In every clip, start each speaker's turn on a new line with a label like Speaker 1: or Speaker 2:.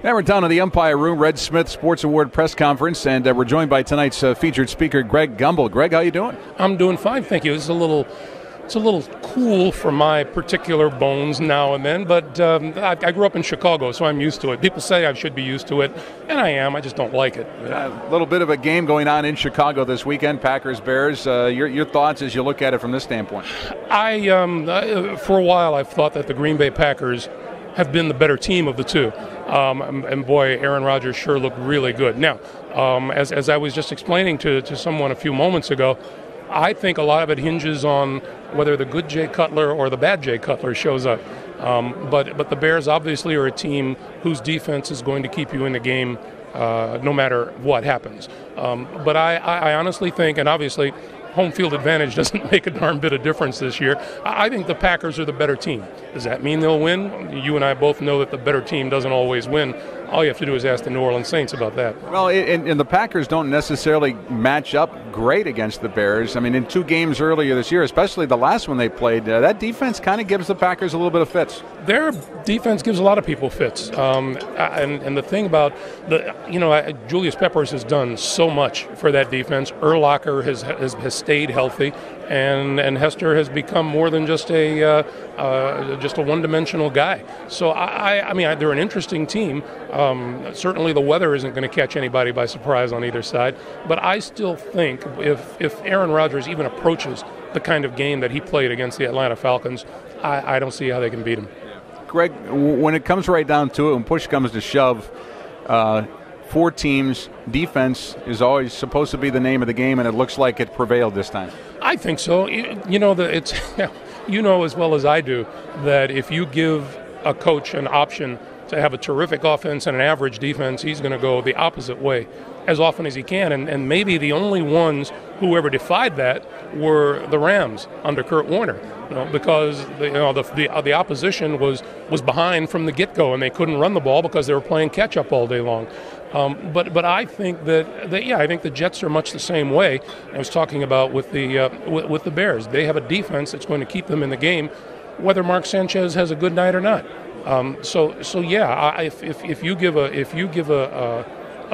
Speaker 1: Now we're down in the Umpire Room, Red Smith Sports Award press conference, and we're joined by tonight's featured speaker, Greg Gumbel. Greg, how you doing?
Speaker 2: I'm doing fine, thank you. It's a little cool for my particular bones now and then, but I grew up in Chicago, so I'm used to it. People say I should be used to it, and I am. I just don't like it.
Speaker 1: A little bit of a game going on in Chicago this weekend, Packers-Bears. Your thoughts as you look at it from this standpoint?
Speaker 2: For a while, I've thought that the Green Bay Packers have been the better team of the two. And boy, Aaron Rodgers sure looked really good. Now, as I was just explaining to someone a few moments ago, I think a lot of it hinges on whether the good Jay Cutler or the bad Jay Cutler shows up. But the Bears obviously are a team whose defense is going to keep you in the game no matter what happens. But I honestly think, and obviously home field advantage doesn't make a darn bit of difference this year. I think the Packers are the better team. Does that mean they'll win? You and I both know that the better team doesn't always win. All you have to do is ask the New Orleans Saints about that.
Speaker 1: Well, and the Packers don't necessarily match up great against the Bears. I mean, in two games earlier this year, especially the last one they played, that defense kind of gives the Packers a little bit of fits.
Speaker 2: Their defense gives a lot of people fits. And the thing about Julius Peppers has done so much for that defense. Urlacher has stayed healthy, and Hester has become more than just a one-dimensional guy. So I mean, they're an interesting team. Certainly the weather isn't going to catch anybody by surprise on either side, but I still think if Aaron Rodgers even approaches the kind of game that he played against the Atlanta Falcons, I don't see how they can beat him.
Speaker 1: Greg, when it comes right down to it, when push comes to shove, four teams, defense is always supposed to be the name of the game, and it looks like it prevailed this time.
Speaker 2: I think so. You know as well as I do that if you give a coach an option to have a terrific offense and an average defense, he's going to go the opposite way as often as he can. And maybe the only ones who ever defied that were the Rams under Kurt Warner, because the opposition was behind from the get-go, and they couldn't run the ball because they were playing catch-up all day long. But I think I think the Jets are much the same way. I was talking about with the Bears. They have a defense that's going to keep them in the game, whether Mark Sanchez has a good night or not. If you give a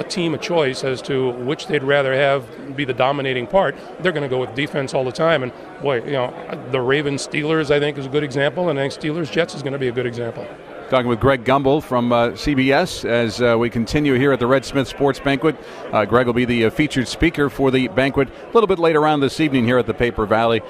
Speaker 2: team a choice as to which they'd rather have be the dominating part, they're going to go with defense all the time. And boy, the Ravens-Steelers I think is a good example, and I think Steelers-Jets is going to be a good example.
Speaker 1: Talking with Greg Gumbel from CBS as we continue here at the Red Smith Sports Banquet. Greg will be the featured speaker for the banquet a little bit later on this evening here at the Paper Valley.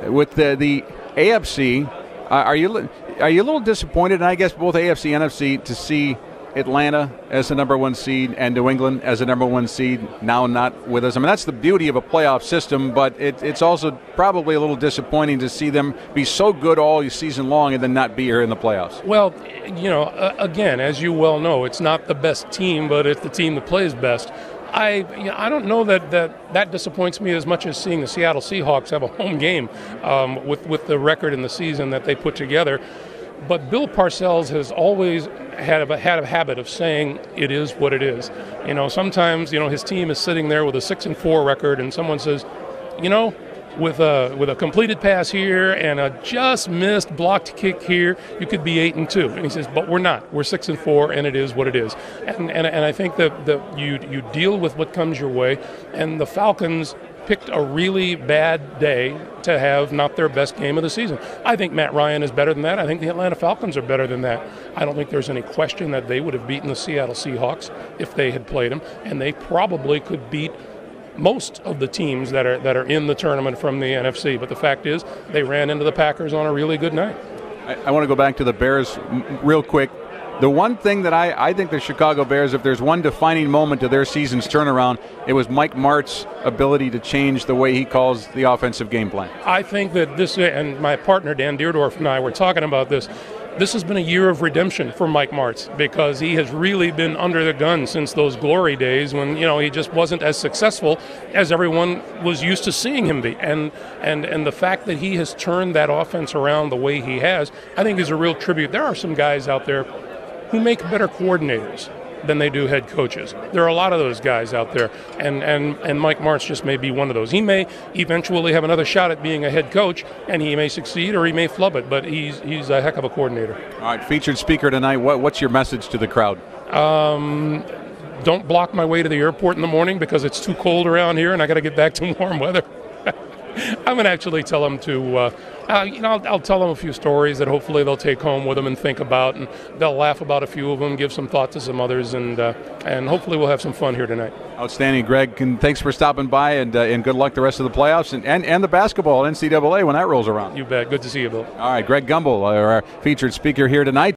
Speaker 1: With the AFC, are you a little disappointed, and I guess both AFC and NFC, to see Atlanta as the number one seed and New England as the number one seed now not with us? I mean, that's the beauty of a playoff system, but it's also probably a little disappointing to see them be so good all season long and then not be here in the playoffs.
Speaker 2: Well, again, as you well know, it's not the best team, but it's the team that plays best. I don't know that disappoints me as much as seeing the Seattle Seahawks have a home game with the record in the season that they put together. But Bill Parcells has always had a habit of saying it is what it is. Sometimes his team is sitting there with a 6-4 record, and someone says, with a completed pass here and a just missed blocked kick here, you could be 8-2. And he says, but we're not. We're 6-4, and it is what it is. And I think that you deal with what comes your way. And the Falcons picked a really bad day to have not their best game of the season. I think Matt Ryan is better than that. I think the Atlanta Falcons are better than that. I don't think there's any question that they would have beaten the Seattle Seahawks if they had played them, and they probably could beat most of the teams that are in the tournament from the NFC. But the fact is, they ran into the Packers on a really good night.
Speaker 1: I want to go back to the Bears real quick. The one thing that I think the Chicago Bears, if there's one defining moment of their season's turnaround, it was Mike Martz's ability to change the way he calls the offensive game plan.
Speaker 2: I think that this, and my partner Dan Deerdorf and I were talking about this, this has been a year of redemption for Mike Martz, because he has really been under the gun since those glory days when he just wasn't as successful as everyone was used to seeing him be. And the fact that he has turned that offense around the way he has, I think is a real tribute. There are some guys out there who make better coordinators than they do head coaches. There are a lot of those guys out there, and Mike Martz just may be one of those. He may eventually have another shot at being a head coach, and he may succeed or he may flub it, but he's a heck of a coordinator.
Speaker 1: All right, featured speaker tonight, what's your message to the crowd?
Speaker 2: Don't block my way to the airport in the morning because it's too cold around here and I got to get back to warm weather. I'm going to actually tell them to, I'll tell them a few stories that hopefully they'll take home with them and think about, and they'll laugh about a few of them, give some thought to some others, and hopefully we'll have some fun here tonight.
Speaker 1: Outstanding, Greg. And thanks for stopping by, and good luck the rest of the playoffs and the basketball NCAA when that rolls around.
Speaker 2: You bet. Good to see you, Bill.
Speaker 1: All right, Greg Gumbel, our featured speaker here tonight.